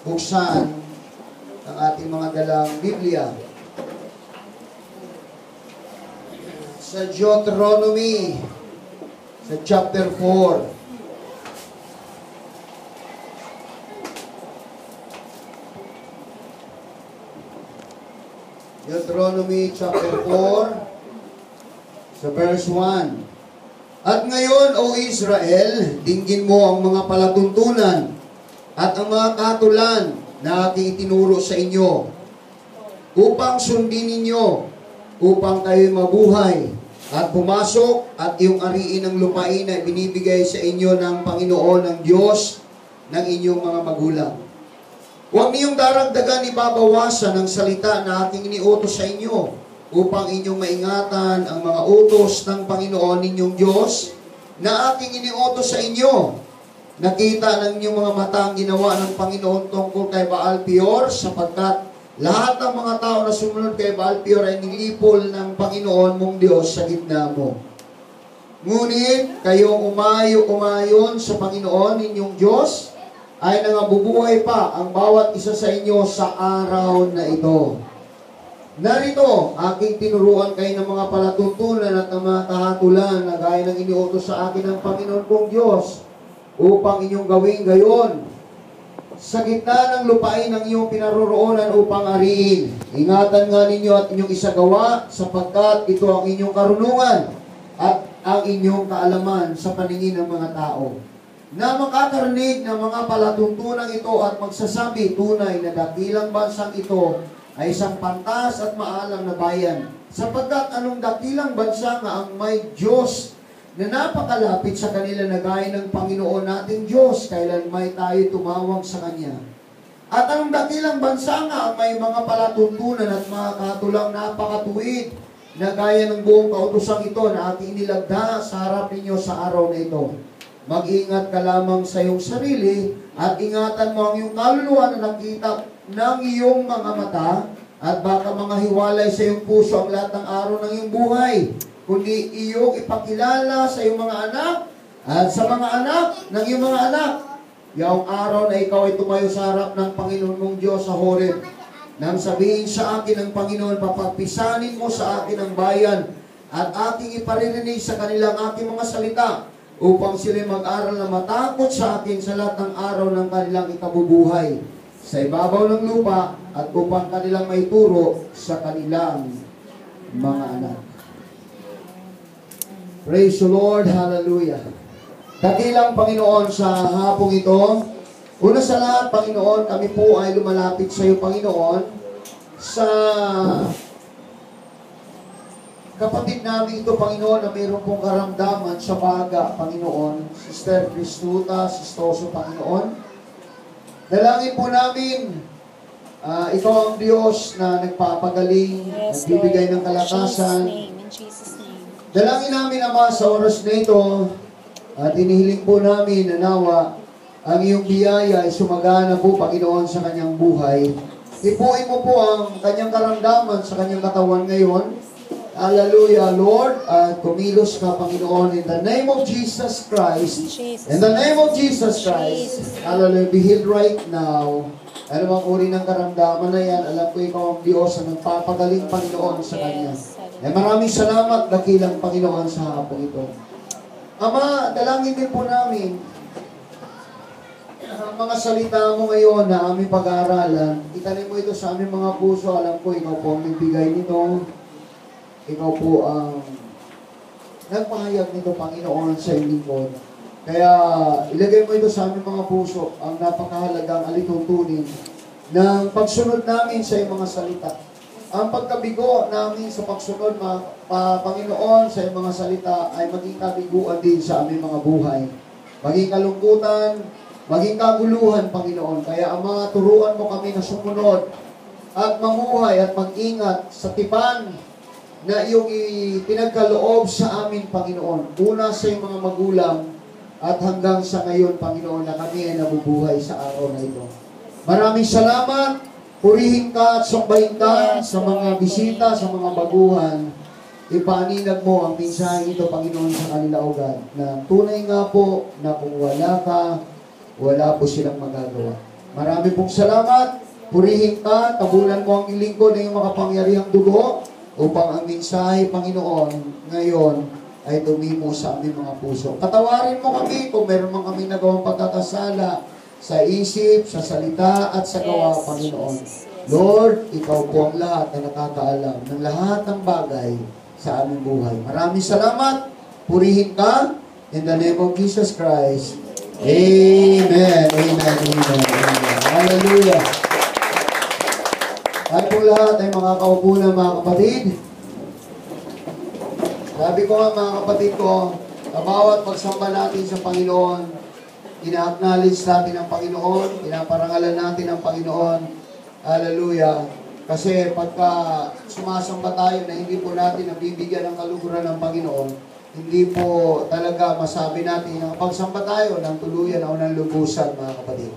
buksan ang ating mga dalang Biblia sa Deuteronomy, sa chapter 4. Deuteronomy chapter 4, sa verse 1. At ngayon, O Israel, dinggin mo ang mga palatuntunan at ang mga katulan na aking itinuro sa inyo, upang sundin ninyo, upang kayo'y mabuhay, at pumasok at iyong ariin ang lupain na binibigay sa inyo ng Panginoon ng Diyos ng inyong mga magulang. Huwag niyong daragdagan ibabawasan ang salita na aking iniutos sa inyo, upang inyong maingatan ang mga utos ng Panginoon ninyong Diyos na aking iniutos sa inyo. Nakita ng inyong mga mata ang ginawa ng Panginoon tungkol kay Baal-peor, sapagkat lahat ng mga tao na sumunod kay Baal-peor ay nilipol ng Panginoon mong Diyos sa gitna mo. Ngunit kayong umayon sa Panginoon ninyong Diyos, ay nangabubuhay pa ang bawat isa sa inyo sa araw na ito. Narito, aking tinuruan kayo ng mga palatuntunan at ng mga kahatulan na gaya ng iniutos sa akin ng Panginoon kong Diyos, upang inyong gawin gayon sa gitna ng lupain ng iyong pinaroroonan upang ariin. Ingatan nga ninyo at inyong isagawa, sapagkat ito ang inyong karunungan at ang inyong kaalaman sa paningin ng mga tao, na makakarinig ng mga palatuntunan ito at magsasabi, tunay na dakilang bansang ito ay isang pantas at maalam na bayan, sapagkat anong dakilang bansa nga ang may Diyos na napakalapit sa kanila na gaya ng Panginoon nating Diyos, kailan may tayo tumawag sa Kanya. At anong dakilang bansa nga ang may mga palatuntunan at mga katulang napakatuwid na gaya ng buong kautosang ito na ating inilagda sa harap ninyo sa araw na ito. Mag-ingat ka lamang sa iyong sarili at ingatan mo ang iyong kaluluwa na nakita ng iyong mga mata, at baka mga hiwalay sa iyong puso ang lahat ng araw ng iyong buhay, kundi iyong ipakilala sa iyong mga anak at sa mga anak ng iyong mga anak, yaong araw na ikaw ay tumayo sa harap ng Panginoon mong Diyos sa Horeb, nang sabihin sa akin ng Panginoon, papagpisanin mo sa akin ang bayan at aking iparirinig sa kanilang aking mga salita, upang sila mag-aral na matakot sa akin sa lahat ng araw ng kanilang ikabubuhay sa ibabaw ng lupa, at upang kanilang maituro sa kanilang mga anak. Praise the Lord, hallelujah. Dakilang Panginoon sa hapong ito, una sa lahat, Panginoon, kami po ay lumalapit sa iyo, Panginoon, sa kapatid namin ito, Panginoon, na mayroon pong karamdaman sa baga, Panginoon. Sister Cristuta, Sistoso, Panginoon. Dalangin po namin, ikaw ang Diyos na nagpapagaling, nagbibigay ng kalakasan. In Jesus' name. Dalangin namin, Ama, sa oras na ito, at inihiling po namin na nawa, ang iyong biyaya ay sumagana po, Panginoon, sa kanyang buhay. Ipuin mo po ang kanyang karamdaman sa kanyang katawan ngayon. Hallelujah, Lord. At kumilos ka, Panginoon, in the name of Jesus Christ. In the name of Jesus Christ. Hallelujah. Be healed right now. Ano bang uri ng karamdaman na yan? Alam ko ikaw ang Diyos na nagpapagaling, Panginoon, sa Kanya. Maraming salamat, dakilang Panginoon, sa hapon ito. Ama, dalangin din po namin ang mga salita mo ngayon na aming pag-aaralan. Itanim mo ito sa aming mga puso. Alam ko, ikaw po ang nagbigay nito. Ikaw po ang nagpahayag nito, Panginoon, sa iyong lingkod. Kaya ilagay mo ito sa aming mga puso, ang napakahalagang alituntunin ng pagsunod namin sa iyong mga salita. Ang pagkabigo namin sa pagsunod, Panginoon, sa iyong mga salita ay maging kabiguan din sa aming mga buhay. Maging kalungkutan, maging kaguluhan, Panginoon. Kaya, Ama, turuan mo kami na sumunod at mamuhay at mag-ingat sa tipan na iyong pinagkaloob sa amin, Panginoon. Una sa iyong mga magulang at hanggang sa ngayon, Panginoon, na kami ay nabubuhay sa araw na ito. Maraming salamat. Purihin ka at sumbahin ka sa mga bisita, sa mga baguhan. Ipaaninag mo ang mensahe ito, Panginoon, sa kanila ugad. Na tunay nga po na kung wala ka, wala po silang magagawa. Marami pong salamat. Purihin ka, tabunan mo ang lingkod ng iyong makapangyarihang dugo upang ang mensahe, Panginoon, ngayon ay tumimo sa aming mga puso. Patawarin mo kami kung meron man kami nagawang pagkakasala sa isip, sa salita, at sa gawa, Panginoon. Lord, Ikaw po ang lahat na nakakaalam ng lahat ng bagay sa aming buhay. Maraming salamat. Purihin ka. In the name of Jesus Christ. Amen. Amen. Amen. Amen. Hallelujah. Tayo po lahat ay mga kaupo na mga kapatid. Sabi ko nga mga kapatid ko, sa bawat pagsamba natin sa Panginoon, ina-acknowledge natin ang Panginoon, pinaparangalan natin ang Panginoon. Hallelujah. Kasi pagka sumasamba tayo na hindi po natin nabibigyan ng kaluguran ng Panginoon, hindi po talaga masabi natin na pagsamba tayo ng tuluyan o ng lubusan, mga kapatid.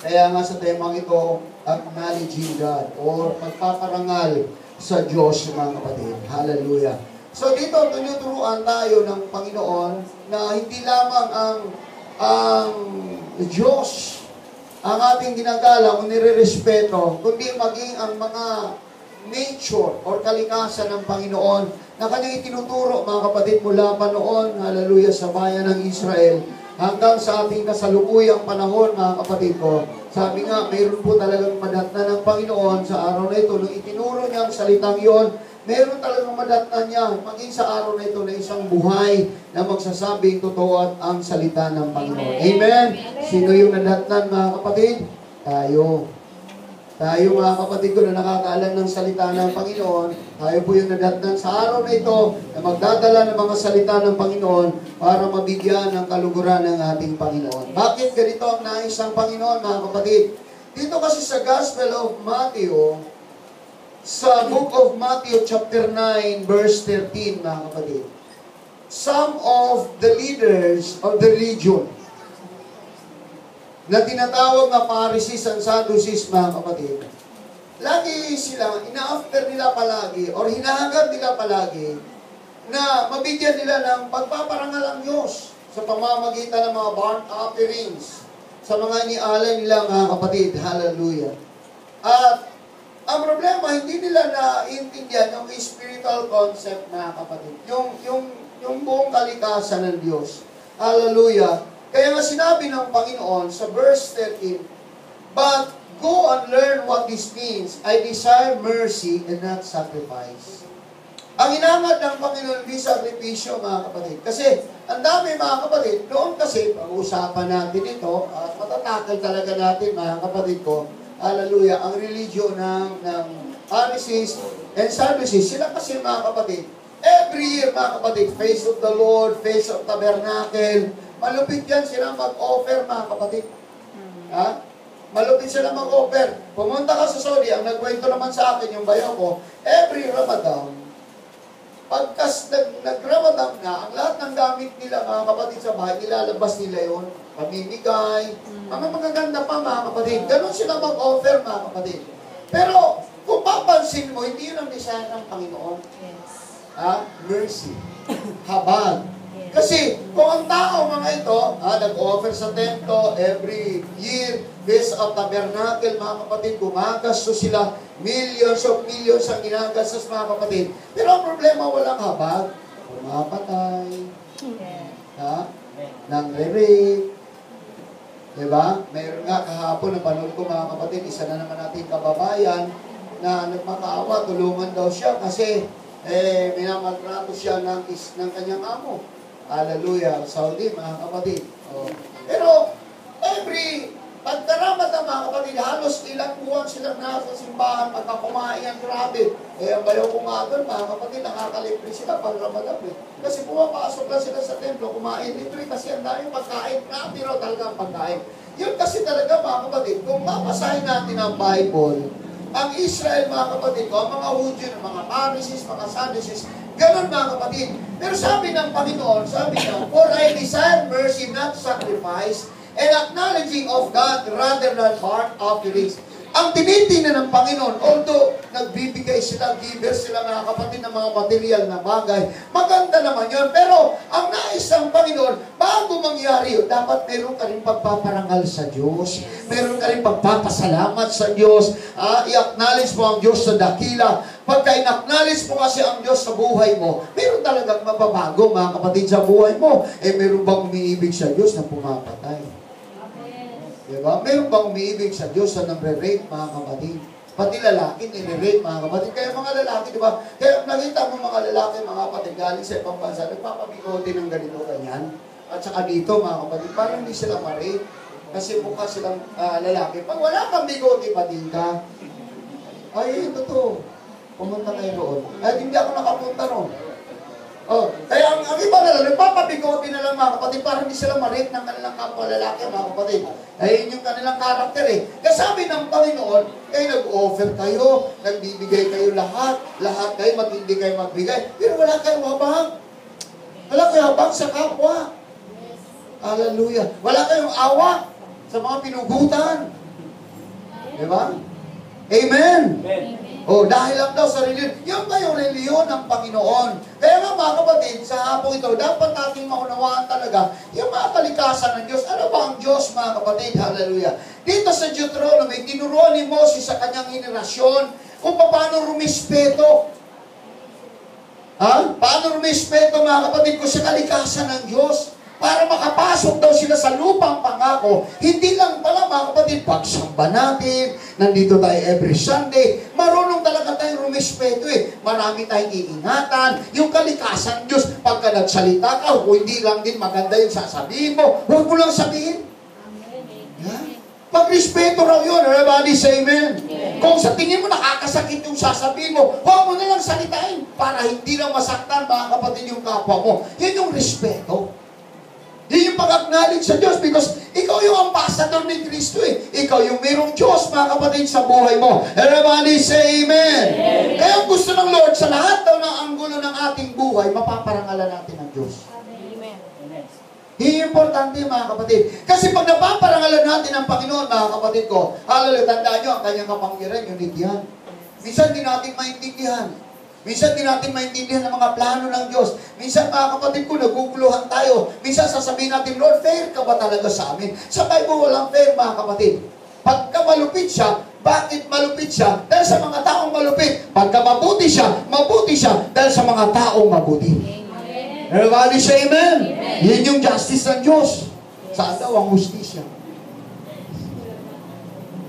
Kaya nga sa temang ito, acknowledging God or pagpaparangal sa Diyos, mga kapatid. Hallelujah. So dito, tinuturuan tayo ng Panginoon na hindi lamang ang Diyos ang ating ginagalang o nire-respeto, kundi maging ang mga nature or kalikasan ng Panginoon na kanyang itinuturo, mga kapatid, mula pa noon, hallelujah, sa bayan ng Israel, hanggang sa ating kasalukuyang panahon, mga kapatid ko. Sabi nga, mayroon po talagang madatna ng Panginoon sa araw na ito. Nung itinuro niya ang salitang yon, mayroon talagang madatna niya, maging sa araw na ito, na isang buhay na magsasabing totoo at ang salita ng Panginoon. Amen? Sino yung nadatnan, mga kapatid? Tayo. Tayo, mga kapatid ko, na nakakaalam ng salita ng Panginoon, tayo po yung nadatnan sa araw na ito na magdadala ng mga salita ng Panginoon para mabigyan ng kaluguran ng ating Panginoon. Bakit ganito ang nais ng Panginoon, mga kapatid? Dito kasi sa Gospel of Matthew, sa Book of Matthew chapter 9, verse 13, mga kapatid, some of the leaders of the religion na tinatawag na Pharisees and Sadducees, mga kapatid, lagi silang, ina-after nila palagi, or hinahangad nila palagi, na mabigyan nila ng pagpaparangal ang Diyos sa pamamagitan ng mga burnt offerings, sa mga inialay nila, mga kapatid. Hallelujah. At ang problema, hindi nila naintindihan yung spiritual concept, mga kapatid. Yung buong kalikasan ng Diyos. Hallelujah. Kaya nga sinabi ng Panginoon sa verse 13, "But go and learn what this means. I desire mercy and not sacrifice." Ang inangad ng Panginoon, hindi sakripisyo, mga kapatid. Kasi, ang dami, mga kapatid, noon kasi, pag-uusapan natin ito, at matatakal talaga natin, mga kapatid ko, hallelujah, ang religion ng Pharisees and Sadducees, sila kasi, mga kapatid, every year, mga kapatid, Feast of the Lord, Feast of Tabernacle, malupit yan sila mag-offer, mga kapatid. Ha? Malupit sila mag-offer. Pumunta ka sa Saudi, ang nagkwento naman sa akin, yung bayaw ko, every Ramadan, pagkas nag-Ramadan na, ang lahat ng gamit nila, mga kapatid, sa bahay, nilalabas nila yun, pamimigay, mga magaganda pa, mga kapatid. Ganon sila mag-offer, mga kapatid. Pero, kung papansin mo, hindi yun ang design ng Panginoon. Yes. Ha? Mercy. Habag. Kasi, kung ang tao mga ito, nag-offer sa templo every year, Feast of Tabernacle, mga kapatid, gumagastos sila, millions of millions ang ginagastos, mga kapatid. Pero ang problema, walang habag. Pumapatay. Ha? Nang-rape. Diba? Mayroon nga kahapon, napanood ko, mga kapatid, isa na naman natin kababayan, na nagmakaawa, tulungan daw siya kasi minamaltrato siya ng kanyang amo. Hallelujah. Saudi, mga kapatid. Oh. Pero, pagkaramat ng mga kapatid, halos ilang buwan silang nasa simbahan, pagka kumain ang grabe. Ang bayaw ko nga doon, mga kapatid, nakakalibre sila pag Ramadan. Kasi pumapasok lang sila sa templo, kumain libre kasi ang daming pagkain. Grabe raw talaga ang pagkain. Yun kasi talaga, mga kapatid, kung mapasahin natin ang Bible, ang Israel, mga kapatid ko, ang mga Hudyo, mga Pharisees, mga Sadducees, ganon, mga kapatid. Pero sabi ng Panginoon, sabi niya, "For I desire mercy, not sacrifice, and acknowledging of God rather than burnt offerings." ang tinitingnan ng Panginoon, although nagbibigay sila, giver sila mga kapatid ng mga material na bagay, maganda naman yun. Pero ang nais ng Panginoon, bago mangyari yun, dapat meron ka rin pagpaparangal sa Diyos. Meron ka rin pagpapasalamat sa Diyos. I-acknowledge mo ang Diyos sa dakila. Pagka in-acknowledge mo kasi ang Diyos sa buhay mo, meron talagang mababago mga kapatid sa buhay mo. Meron bang umiibig sa Diyos na pumapatay? Diba? Meron bang umiibig sa Diyos na nangre-rape, mga kapatid? Pati lalaki, nire-rape, mga kapatid. Kaya mga lalaki, diba? Kaya nakita mo mga lalaki, mga kapatid, galing sa ibang bansa, nagpapabigote ng ganito, ganyan. At saka dito, mga kapatid, parang hindi sila ma-rape. Kasi mukha silang lalaki. Pag wala kang bigote, pating ka. Ay, ito to. Pumunta kayo roon. Ay, hindi ako nakapunta roon. Oh, kaya ang iba na lang, nagpapabigote na lang mga kapatid para hindi sila ma-rape ng kanilang kapwa lalaki, mga kapatid. Ay, yun yung kanilang karakter eh. Kasi sabi ng Panginoon, nag-offer kayo, nagbibigay kayo lahat kayo, matindi kayo magbigay, pero wala kayong habang. Wala kayong habang sa kapwa. Hallelujah. Wala kayong awa sa mga pinugutan. Diba? Amen. Amen. Oh, dahil lang daw sa reliyon. Yung ba yung reliyon ng Panginoon? Kaya nga mga kapatid, sa hapong ito, dapat natin maunawaan talaga yung mga kalikasan ng Diyos. Ano ba ang Diyos, mga kapatid? Hallelujah. Dito sa Deuteronomy, tinuruan ni Moses sa kanyang henerasyon kung paano rumispeto. Paano rumispeto, mga kapatid, ko sa kalikasan ng Diyos? Para makapasok daw sila sa lupang pangako, hindi lang pala mga kapatid, pagsamba natin, nandito tayo every Sunday, marunong talaga tayong rumispeto eh. Marami tayong iingatan, yung kalikasan Diyos, pagka nagsalita ka, kung hindi lang din maganda yung sasabihin mo, huwag mo lang sabihin. Pag-respeto raw yun, everybody say amen. Kung sa tingin mo nakakasakit yung sasabihin mo, huwag mo na lang salitain para hindi lang masaktan mga kapatid yung kapwa mo. Yun yung respeto. Yun yung pag-acknowledge sa Diyos because ikaw yung ambassador ni Kristo eh. Ikaw yung mayroong Diyos, mga kapatid, sa buhay mo. Everybody say amen. Amen. Kaya gusto ng Lord, sa lahat daw ng anggulo ng ating buhay, mapaparangalan natin ang Diyos. Amen. Yun yung importante, mga kapatid. Kasi pag napaparangalan natin ang Panginoon, mga kapatid ko, hallelujah, tandaan nyo, ang kanyang kapangyarihan, yun yan. Minsan di natin maintindihan. Minsan di natin maintindihan ang mga plano ng Diyos. Minsan, mga kapatid ko, naguguluhan tayo. Minsan sasabihin natin, Lord, fair ka ba talaga sa amin? Sa Bible, walang fair, mga kapatid. Pagka malupit siya, bakit malupit siya? Dahil sa mga taong malupit. Pagka mabuti siya dahil sa mga taong mabuti. Amen. Everybody say amen. Amen. Yan yung justice ng Diyos. Saan daw ang justisya?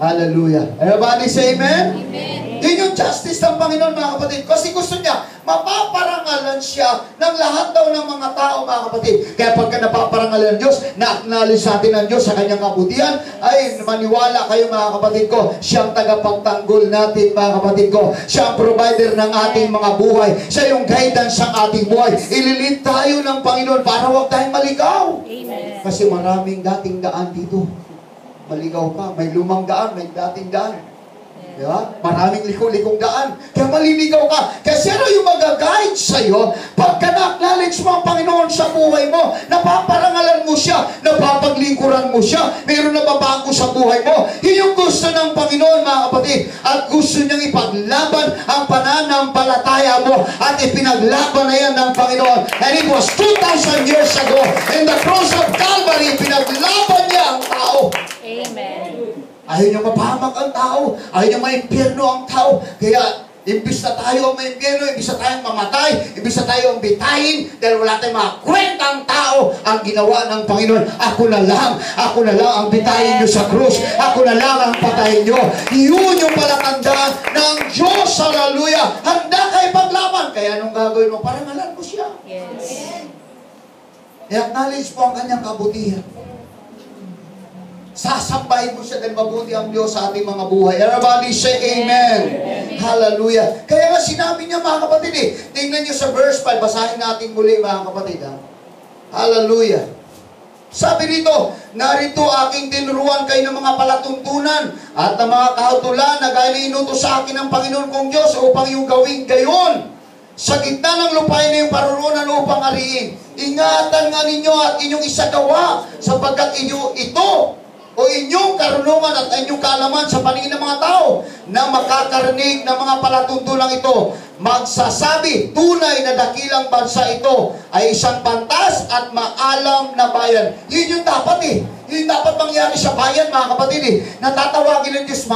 Hallelujah. Everybody say amen? Amen. Yun yung justice ng Panginoon, mga kapatid. Kasi gusto niya, mapaparangalan siya ng lahat daw ng mga tao, mga kapatid. Kaya pagka napaparangalan ng Diyos, na-acknowledge natin ng Diyos sa kanyang kabutihan, ay maniwala kayo, mga kapatid ko, siyang tagapagtanggol natin, mga kapatid ko. Siya ang provider ng ating mga buhay. Siya yung guidance ng ating buhay. Ililid tayo ng Panginoon para huwag tayong maligaw. Amen. Kasi maraming dating daan dito. Maligaw ka. May lumang daan, may dating daan. Diba? Maraming liko-likong daan. Kaya maliligaw ka. Kaya sino yung mag-guide sa'yo pagka na-acknowledge mo ang Panginoon sa buhay mo, napaparangalan mo siya, napapaglingkuran mo siya, mayroon na babago sa buhay mo. Yun yung gusto ng Panginoon, mga kapatid. At gusto niyang ipaglaban ang pananampalataya mo at ipinaglaban na yan ng Panginoon. And it was 2,000 years ago in the cross of Calvary, pinaglaban niya ang tao. Amen. Ayaw niya mapahamak ang tao. Ayaw niya maimpyerno ang tao. Kaya, imbis na tayo ang maimpyerno, imbis na tayong mamatay, imbis na tayo ang bitayin, dahil wala tayong mga kwentang tao, ang ginawa ng Panginoon, ako na lang ang bitayin niyo sa krus. Ako na lang ang patayin niyo. Yun yung palatandaan ng Diyos. Hallelujah. Handa kayo paglaban. Kaya anong gagawin mo? Parangalan mo siya. Yes. I-acknowledge po ang kanyang kabutihan. Sasambahin mo siya dahil mabuti ang Diyos sa ating mga buhay. Everybody say amen. Amen. Hallelujah. Kaya nga sinabi niya, mga kapatid tingnan niyo sa verse 5, basahin natin muli, mga kapatid. Hallelujah. Sabi dito, narito aking tinuruan kayo ng mga palatuntunan at ng mga kahatulan na gaya na inutos sa akin ng Panginoon kong Diyos upang yung gawin gayon. Sa gitna ng lupain na yung paruroonan upang ariin. Ingatan nga ninyo at inyong isagawa sapagkat inyo ito o inyong karunungan at inyong kaalaman sa paningin ng mga tao na makakarinig ng mga palatuntulang ito, magsasabi, tunay na dakilang bansa ito ay isang pantas at maalam na bayan. Yun yung dapat Yun yung dapat mangyari sa bayan, mga kapatid Natatawagin ng Diyos,